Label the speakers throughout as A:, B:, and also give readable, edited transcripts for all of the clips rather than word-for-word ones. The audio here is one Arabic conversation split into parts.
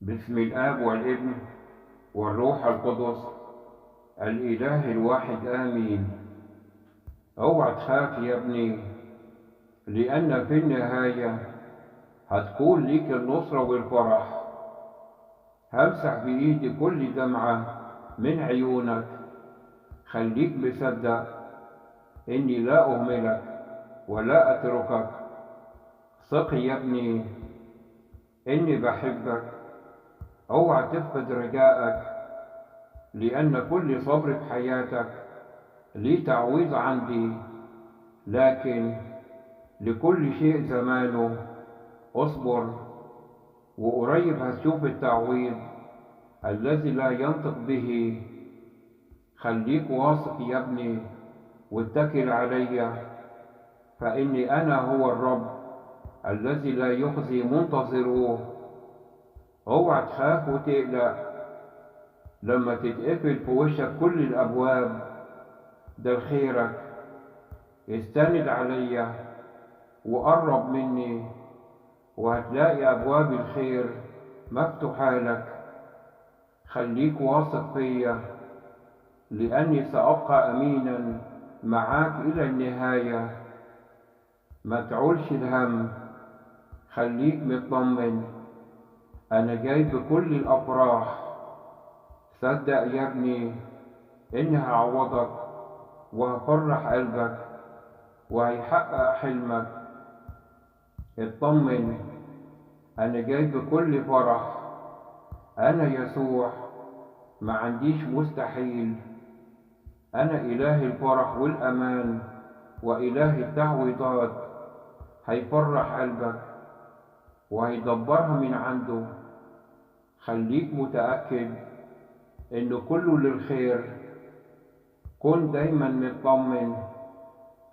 A: باسم الآب والابن والروح القدس الإله الواحد آمين. اوعى تخاف يا ابني، لأن في النهاية هتكون ليك النصرة والفرح. همسح بإيدي كل دمعة من عيونك. خليك مصدق إني لا أهملك ولا أتركك. ثق يا ابني إني بحبك. اوعى تفقد رجائك، لأن كل صبر في حياتك ليه تعويض عندي. لكن لكل شيء زمانه. اصبر وقريب هتشوف التعويض الذي لا ينطق به. خليك واثق يا ابني واتكل علي، فإني أنا هو الرب الذي لا يخزي منتظروه. اوعى تخاف وتقلق لما تتقفل في وشك كل الأبواب. ده خيرك. استند عليا وقرب مني، وهتلاقي أبواب الخير مفتوحة لك. خليك واثق فيا، لأني سأبقى أمينا معاك إلى النهاية. ما تعولش الهم، خليك مطمن. أنا جاي بكل الأفراح. صدق يا ابني إني هعوضك وهفرح قلبك وهيحقق حلمك. اطمن، أنا جاي بكل فرح. أنا يسوع، ما عنديش مستحيل. أنا إله الفرح والأمان وإله التعويضات. هيفرح قلبك وهيدبرها من عنده. خليك متأكد إنه كله للخير. كن دايما مطمن،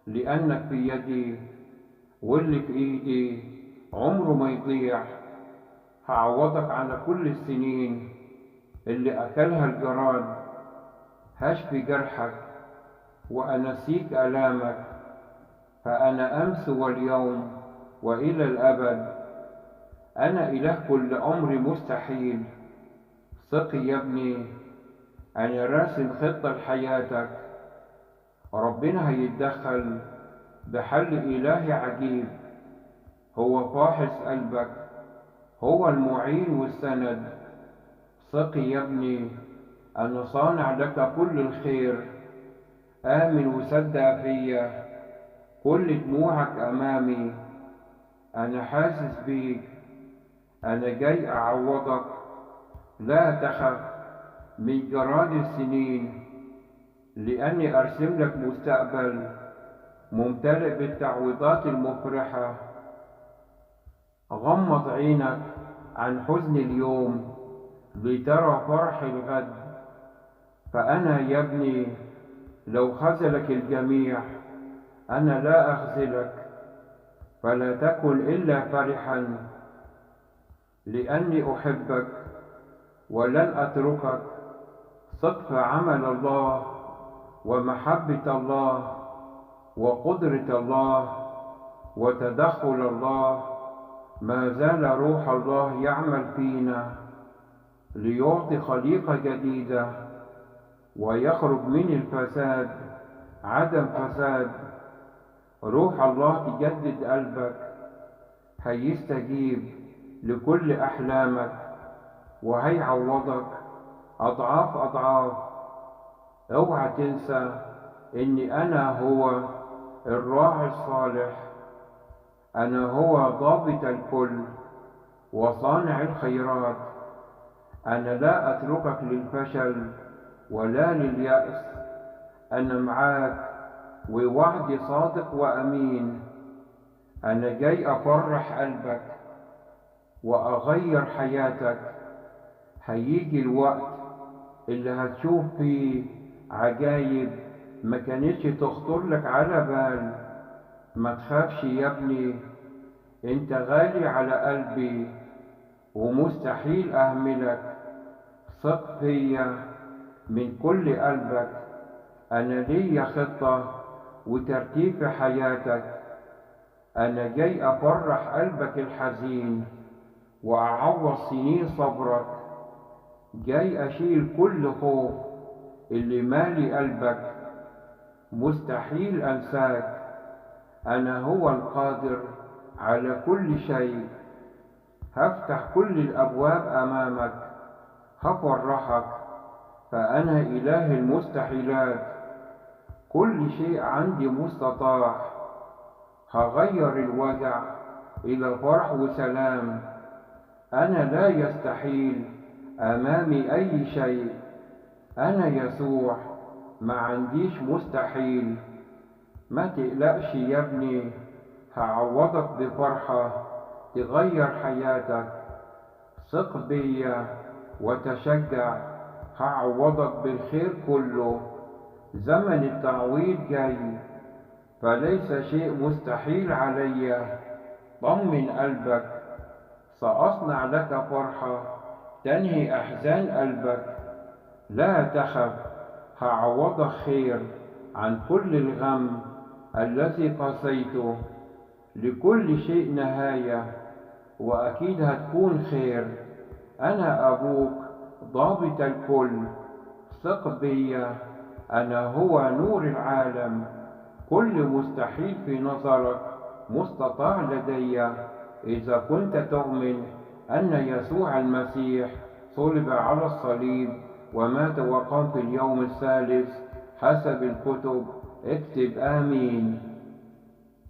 A: لأنك في يدي، واللي في إيدي عمره ما يضيع. هعوضك على كل السنين اللي أكلها الجراد. هشفي جرحك وأنسيك آلامك. فأنا أمس واليوم وإلى الأبد. أنا إله كل أمر مستحيل. ثق يا ابني، أنا راسم خطة لحياتك. ربنا هيتدخل بحل إلهي عجيب. هو فاحص قلبك، هو المعين والسند. ثق يا ابني، أنا صانع لك كل الخير. آمن وصدق فيا، كل دموعك أمامي. أنا حاسس بيك، أنا جاي أعوضك. لا تخف من جراد السنين، لأني أرسم لك مستقبل ممتلئ بالتعويضات المفرحة. غمض عينك عن حزن اليوم لترى فرح الغد. فأنا يا ابني لو خذلك الجميع، أنا لا أخذلك. فلا تكن إلا فرحا، لأني أحبك ولن أتركك. ثق في عمل الله ومحبة الله وقدرة الله وتدخل الله. ما زال روح الله يعمل فينا ليعطي خليقة جديدة، ويخرج من الفساد عدم فساد. روح الله تجدد قلبك، هيستجيب لكل أحلامك وهيعوضك أضعاف أضعاف. اوعى تنسى إني أنا هو الراعي الصالح. أنا هو ضابط الكل وصانع الخيرات. أنا لا أتركك للفشل ولا لليأس. أنا معاك ووعدي صادق وأمين. أنا جاي أفرح قلبك وأغير حياتك. هيجي الوقت اللي هتشوف فيه عجايب ما كانتش تخطر لك على بال. ما تخافش يا ابني، انت غالي على قلبي ومستحيل أهملك. ثق فيا من كل قلبك. أنا ليا خطة وترتيب في حياتك. أنا جاي أفرح قلبك الحزين وأعوض سنين صبرك. جاي أشيل كل خوف اللي مالي قلبك. مستحيل أنساك، أنا هو القادر على كل شيء. هفتح كل الأبواب أمامك، هفرحك، فأنا إله المستحيلات. كل شيء عندي مستطاع. هغير الوجع إلى فرح وسلام. أنا لا يستحيل أمامي أي شيء. أنا يسوع، ما عنديش مستحيل. ما تقلقش يا ابني، هعوضك بفرحة تغير حياتك. ثق بيا وتشجع، هعوضك بالخير كله. زمن التعويض جاي، فليس شيء مستحيل علي. طمن قلبك، سأصنع لك فرحة تنهي أحزان قلبك. لا تخف، هعوضك خير عن كل الغم الذي قسيته. لكل شيء نهاية، وأكيد هتكون خير. أنا أبوك ضابط الكل. ثق بيا، أنا هو نور العالم. كل مستحيل في نظرك مستطاع لدي، إذا كنت تؤمن أن يسوع المسيح صلب على الصليب ومات وقام في اليوم الثالث حسب الكتب. اكتب آمين.